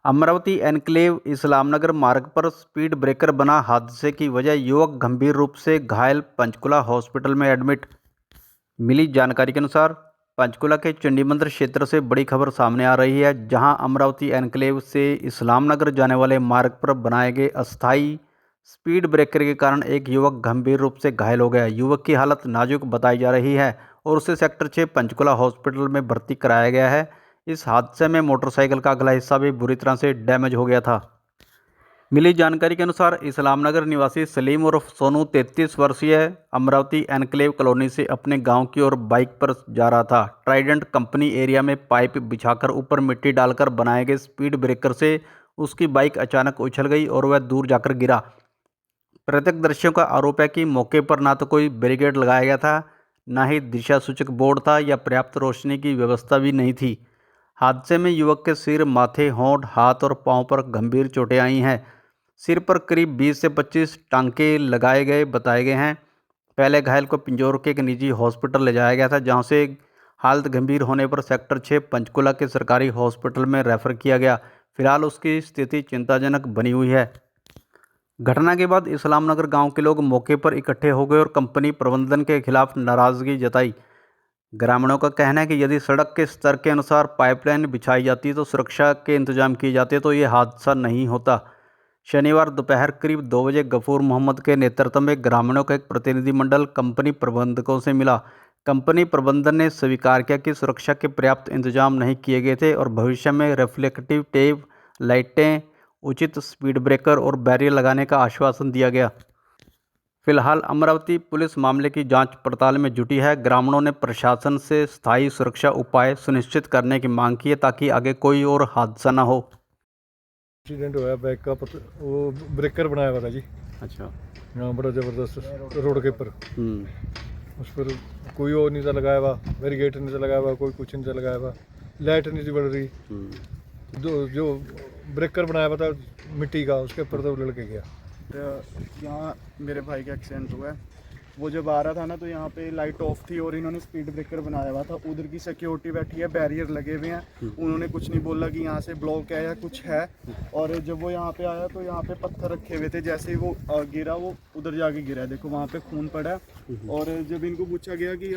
Amravati enclave Islamnagar मार्ग पर speed breaker बना हादसे की वजह युवक गंभीर रूप से घायल, पंचकुला हॉस्पिटल में एडमिट। मिली जानकारी के अनुसार पंचकुला के चंडी मंदिर क्षेत्र से बड़ी खबर सामने आ रही है, जहां अमरावती एन्क्लेव से इस्लामनगर जाने वाले मार्ग पर बनाए गए अस्थायी स्पीड ब्रेकर के कारण एक युवक गंभीर रूप से घायल हो गया। युवक की हालत नाजुक बताई जा रही है और उसे सेक्टर 6 पंचकुला हॉस्पिटल में भर्ती कराया गया है। इस हादसे में मोटरसाइकिल का अगला हिस्सा भी बुरी तरह से डैमेज हो गया था। मिली जानकारी के अनुसार इस्लामनगर निवासी सलीम उर्फ सोनू 33 वर्षीय अमरावती एनक्लेव कॉलोनी से अपने गांव की ओर बाइक पर जा रहा था। ट्राइडेंट कंपनी एरिया में पाइप बिछाकर ऊपर मिट्टी डालकर बनाए गए स्पीड ब्रेकर से उसकी बाइक अचानक उछल गई और वह दूर जाकर गिरा। प्रत्यक्षदर्शियों का आरोप है कि मौके पर ना तो कोई बैरिकेड लगाया गया था, ना ही दिशा सूचक बोर्ड था या पर्याप्त रोशनी की व्यवस्था भी नहीं थी। हादसे में युवक के सिर, माथे, होंठ, हाथ और पांव पर गंभीर चोटें आई हैं। सिर पर करीब 20 से 25 टांके लगाए गए बताए गए हैं। पहले घायल को पिंजौर के एक निजी हॉस्पिटल ले जाया गया था, जहां से हालत गंभीर होने पर सेक्टर 6 पंचकुला के सरकारी हॉस्पिटल में रेफर किया गया। फिलहाल उसकी स्थिति चिंताजनक बनी हुई है। घटना के बाद इस्लामनगर गांव के लोग मौके पर इकट्ठे हो गए और कंपनी प्रबंधन के खिलाफ नाराजगी जताई। ग्रामीणों का कहना है कि यदि सड़क के स्तर के अनुसार पाइपलाइन बिछाई जाती तो सुरक्षा के इंतजाम किए जाते तो ये हादसा नहीं होता। शनिवार दोपहर करीब 2 बजे गफूर मोहम्मद के नेतृत्व में ग्रामीणों का एक प्रतिनिधिमंडल कंपनी प्रबंधकों से मिला। कंपनी प्रबंधन ने स्वीकार किया कि सुरक्षा के पर्याप्त इंतजाम नहीं किए गए थे और भविष्य में रिफ्लेक्टिव टेप, लाइटें, उचित स्पीड ब्रेकर और बैरियर लगाने का आश्वासन दिया गया। फिलहाल अमरावती पुलिस मामले की जांच पड़ताल में जुटी है। ग्रामीणों ने प्रशासन से स्थायी सुरक्षा उपाय सुनिश्चित करने की मांग की है ताकि आगे कोई और हादसा न हो। एक्सीडेंट हुआ बाइक का वो ब्रेकर बनाया हुआ था जी। अच्छा। हाँ, बड़ा ज़बरदस्त रोड के ऊपर। उस पर कोई और नहीं था लगाया हुआ, बैरिकेड नहीं था लगाया हुआ, कोई कुछ नहीं था लगाया हुआ, लाइट नहीं थी बढ़ रही। जो ब्रेकर बनाया हुआ था मिट्टी का, उसके ऊपर तो लड़के गया। यहाँ मेरे भाई का एक्सीडेंट हुआ है। वो जब आ रहा था ना तो यहाँ पे लाइट ऑफ थी और इन्होंने स्पीड ब्रेकर बनाया हुआ था। उधर की सिक्योरिटी बैठी है, बैरियर लगे हुए हैं, उन्होंने कुछ नहीं बोला कि यहाँ से ब्लॉक है या कुछ है। और जब वो यहाँ पे आया तो यहाँ पे पत्थर रखे हुए थे, जैसे ही वो गिरा वो उधर जाके गिरा, देखो वहाँ पे खून पड़ा है। और जब इनको पूछा गया कि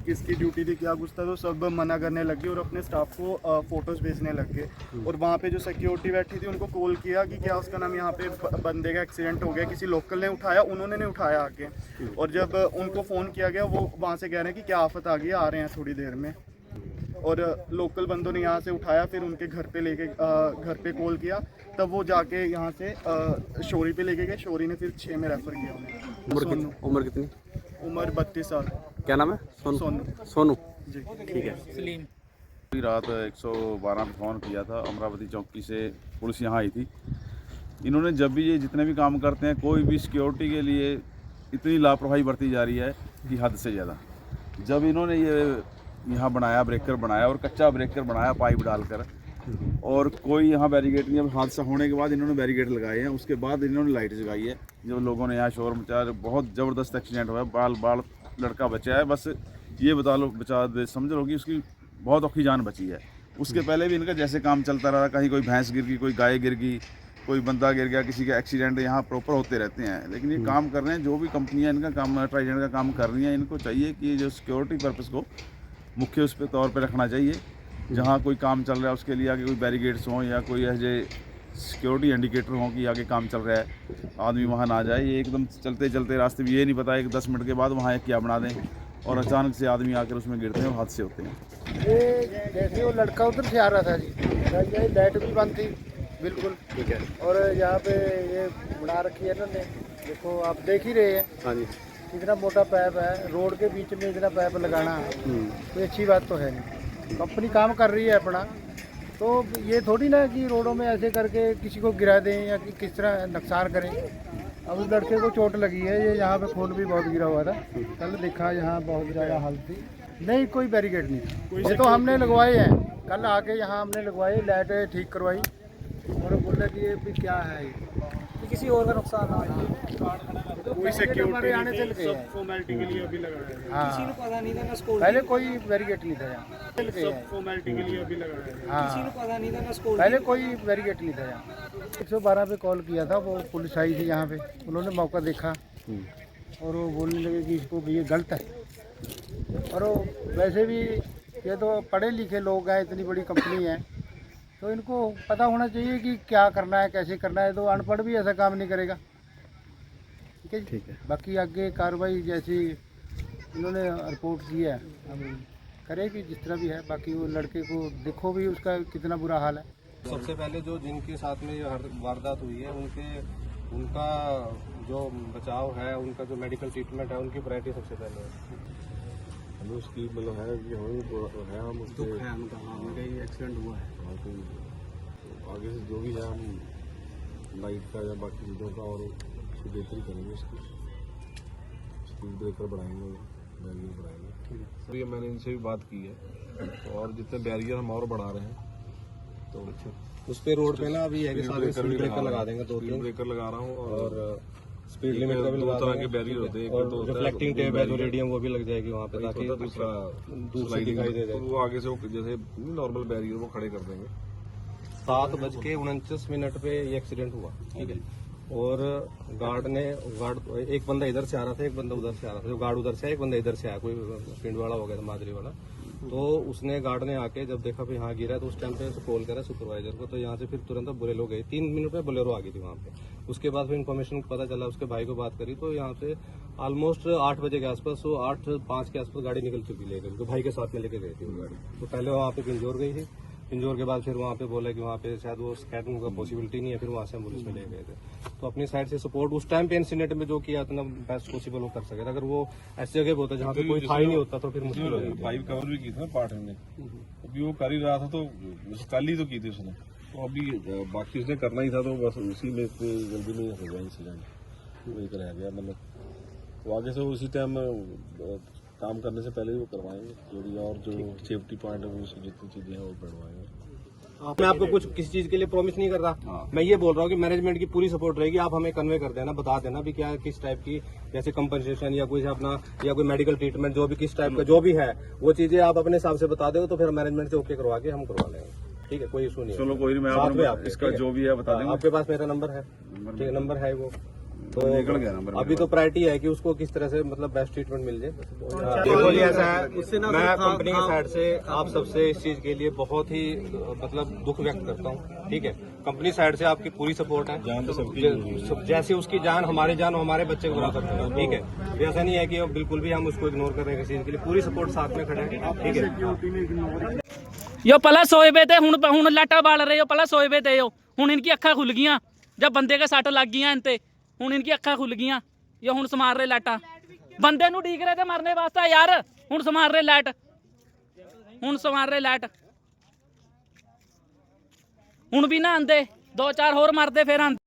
किसकी ड्यूटी थी, क्या कुछ था, तो सब मना करने लगे और अपने स्टाफ को फोटोज भेजने लग गए। और वहाँ पे जो सिक्योरिटी बैठी थी उनको कॉल किया कि क्या उसका नाम, यहाँ पे बंदे का एक्सीडेंट हो गया, किसी लोकल ने उठाया, उन्होंने नहीं उठाया आके। और जब उनको फ़ोन किया गया वो वहाँ से कह रहे हैं कि क्या आफत आ गई, आ रहे हैं थोड़ी देर में। और लोकल बंदों ने यहाँ से उठाया, फिर उनके घर पे लेके घर पे कॉल किया, तब वो जाके यहाँ से शोरी पे लेके गए। शोरी ने फिर 6 में रेफ़र किया उन्हें। उम्र कितनी? उम्र 32 साल। क्या नाम है? सोनू जी, ठीक है। सलीम। रात 112 पे फ़ोन किया था, अमरावती चौकी से पुलिस यहाँ आई थी। इन्होंने जब भी ये जितने भी काम करते हैं, कोई भी सिक्योरिटी के लिए इतनी लापरवाही बरती जा रही है कि हद से ज़्यादा। जब इन्होंने ये यहाँ बनाया, ब्रेकर बनाया और कच्चा ब्रेकर बनाया पाइप डालकर, और कोई यहाँ बैरिकेड नहीं, हादसा होने के बाद इन्होंने बैरिकेड लगाए हैं, उसके बाद इन्होंने लाइट जगाई है। जब लोगों ने यहाँ शोर मचाया, बहुत ज़बरदस्त एक्सीडेंट हुआ है, बाल लड़का बचा है, बस ये समझ लो कि उसकी बहुत औखी जान बची है। उसके पहले भी इनका जैसे काम चलता रहा, कहीं कोई भैंस गिर गई, कोई गाय गिर गई, कोई बंदा गिर गया, किसी का एक्सीडेंट यहाँ प्रॉपर होते रहते हैं। लेकिन ये काम कर रहे हैं, जो भी कंपनियां इनका काम, ट्राइडेंट का काम कर रही हैं, इनको चाहिए कि जो सिक्योरिटी पर्पस को मुख्य उस पर तौर पर रखना चाहिए। जहाँ कोई काम चल रहा है उसके लिए आगे कोई बैरिकेड्स हों या कोई ऐसे सिक्योरिटी इंडिकेटर हों कि आगे काम चल रहा है, आदमी वहाँ ना जाए। ये एकदम चलते चलते रास्ते में ये नहीं पता है कि 10 मिनट के बाद वहाँ एक क्या बना दें और अचानक से आदमी आकर उसमें गिरते हैं और हादसे होते हैं। ये जैसे वो लड़का उधर से आ रहा था जी, ये लाइट भी बंद थी बिल्कुल, ठीक है। और यहाँ पे ये बना रखी है इन्होंने, देखो आप देख ही रहे हैं। हाँ जी। इतना मोटा पाइप है, रोड के बीच में इतना पाइप लगाना कोई अच्छी बात तो है नहीं। कंपनी काम कर रही है अपना, तो ये थोड़ी ना कि रोडों में ऐसे करके किसी को गिरा दें या कि किस तरह नुकसान करें। अब उस लड़के को चोट लगी है, ये यहाँ पे खून भी बहुत गिरा हुआ था, कल देखा यहाँ बहुत ज़्यादा हालत थी। नहीं, कोई बैरिकेड नहीं था, ये तो हमने लगवाए हैं, कल आके यहाँ हमने लगवाई, लाइटें ठीक करवाई, और वो बोले कि ये भी क्या है ये, कि किसी और का नुकसान ना हो। कोई सिक्योरिटी आने चल गए सब फॉर्मेलिटी के लिए अभी लगाया है। हाँ, किसी को पता नहीं था ना स्कूल, पहले कोई बैरिकेड नहीं था यहाँ, चल गए सब फॉर्मेलिटी के लिए अभी लगाया है। किसी हाँ, को पता नहीं था ना स्कूल। पहले कोई बैरिकेड नहीं था यहाँ। 112 पे कॉल किया था, वो पुलिस आई थी यहाँ पे, उन्होंने मौका देखा और वो बोलने लगे कि इसको ये गलत है। और वो वैसे भी ये तो पढ़े लिखे लोग हैं, इतनी बड़ी कंपनी है, तो इनको पता होना चाहिए कि क्या करना है, कैसे करना है। तो अनपढ़ भी ऐसा काम नहीं करेगा। ठीक है जी? ठीक है। बाकी आगे कार्रवाई जैसी इन्होंने रिपोर्ट की है हम करेगी जिस तरह भी है। बाकी वो लड़के को देखो भी उसका कितना बुरा हाल है। सबसे पहले जो जिनके साथ में ये वारदात हुई है उनका जो बचाव है, उनका जो मेडिकल ट्रीटमेंट है, उनकी प्रायोरिटी सबसे पहले है। हमें उसकी मतलब है कि हम उसके दुख है उनका, हाँ, उनका ये एक्सीडेंट हुआ है। तो आगे से जो भी है हम लाइट का या बाकी चीज़ों का और उसकी बेहतरी करेंगे, उसकी स्पीड ब्रेकर बढ़ाएंगे, बैरियर बढ़ाएंगे। ठीक है, तो ये मैंने इनसे भी बात की है, तो और जितने बैरियर हम और बढ़ा रहे हैं। तो उस पे रोड पे ना अभी है कि सारे स्पीड ब्रेकर लगा देंगे, दो स्पीड तीन, ब्रेकर लगा रहा हूँ और स्पीड लिमिट का भी दो लगा तरह के देंगे। बैरियर होते हैं। एक और तो होता है रिफ्लेक्टिंग टेप है जो रेडियम, वो भी लग जाएगी वहाँ पे, ताकि दूसरा दूर से दिखाई दे तो जाए। वो आगे से वो जैसे नॉर्मल बैरियर वो खड़े कर देंगे। 7:49 पे ये एक्सीडेंट हुआ। ठीक है, और गार्ड एक बंदा इधर से आ रहा था, एक बंदा उधर से आ रहा था। जो गार्ड उधर से आया, एक बंदा इधर से आया, कोई पिंड वाला हो गया था, मादरी वाला। तो उसने गार्ड ने आके जब देखा भी हाँ गिरा है, तो उस टाइम पे कॉल करा सुपरवाइजर को। तो यहाँ से फिर तुरंत बोलेरो गई, 3 मिनट में बोलेरो आ गई थी वहाँ पे। उसके बाद फिर इन्फॉर्मेशन पता चला, उसके भाई को बात करी, तो यहाँ से ऑलमोस्ट 8 बजे के आसपास, वो 8:05 के आसपास गाड़ी निकल चुकी लेकर, तो भाई के साथ में लेके गई थी वो गाड़ी। तो पहले वहाँ पे पिंजौर गई थी, पिंजौर के बाद फिर वहाँ पे बोला कि वहाँ पे शायद वो स्कैटिंग का पॉसिबिलिटी नहीं है, फिर वहाँ से हम पुलिस में ले गए थे। तो अपनी साइड से सपोर्ट उस टाइम पे इंसिडेंट में जो किया इतना बेस्ट पॉसिबल वो कर सके था। अगर वो ऐसी जगह पे होता जहाँ पे कोई था ही नहीं होता तो फिर मुश्किल हो जाती। 5 कवर भी की थी ना पार्ट में, अभी वो कर ही रहा था, तो कल ही तो की थी उसने, तो अभी बाकी उसने करना ही था, तो बस उसी में इतनी जल्दी में हो गया इंसिडेंट, वही रह गया। मतलब तो आगे से वो उसी टाइम काम करने से पहले ही वो करवाएंगे, जो भी और जो सेफ्टी पॉइंट है वो जितनी चीजें हैं वो बढ़वाएंगे। मैं आपको कुछ किसी चीज के लिए प्रॉमिस नहीं कर रहा। मैं ये बोल रहा हूँ कि मैनेजमेंट की पूरी सपोर्ट रहेगी। आप हमें कन्वे कर देना, बता देना भी क्या किस टाइप की, जैसे कंपनसेशन या कोई अपना या कोई मेडिकल ट्रीटमेंट, जो भी किस टाइप का जो भी है, वो चीजें आप अपने हिसाब से बता दो, तो फिर मैनेजमेंट से ओके करवा के हम करवा लेंगे। ठीक है, कोई इशू नहीं है। चलो कोई नहीं, मैं साथ में आपको आप इसका जो भी है बता देंगे। आपके पास मेरा नंबर है, ठीक है, नंबर है वो। तो निकल गया नंबर अभी तो प्रायोरिटी है कि उसको किस तरह से मतलब बेस्ट ट्रीटमेंट मिल जाए। देखो जी, ऐसा है, मैं कंपनी की साइड से आप सबसे इस चीज के लिए बहुत ही मतलब दुख व्यक्त करता हूँ। ठीक है, कंपनी साइड से आपकी पूरी सपोर्ट है, जैसे उसकी जान हमारी जान, हमारे बच्चे को बराबर है। ठीक है, ऐसा नहीं है कि बिल्कुल भी हम उसको इग्नोर कर रहे हैं, किसी चीज के लिए पूरी सपोर्ट साथ में खड़े हैं। ठीक है, यो पहला सोए पे थे, हुण लाटा बाल रहे हो, पहला सोए पे थे यो, हुण इनकी अखा खुल गई, जब बंदे के सट लग गई इनते, हुण इनकी अखा खुल गई, यो हुण समार रहे लाटा, बंदे नू डीक रहे थे मरने वास्ते यार, हुण समार रहे लाइट, हुण समार रहे लाइट, हुण भी ना आंदे, 2-4 होर मरदे फिर आंदे।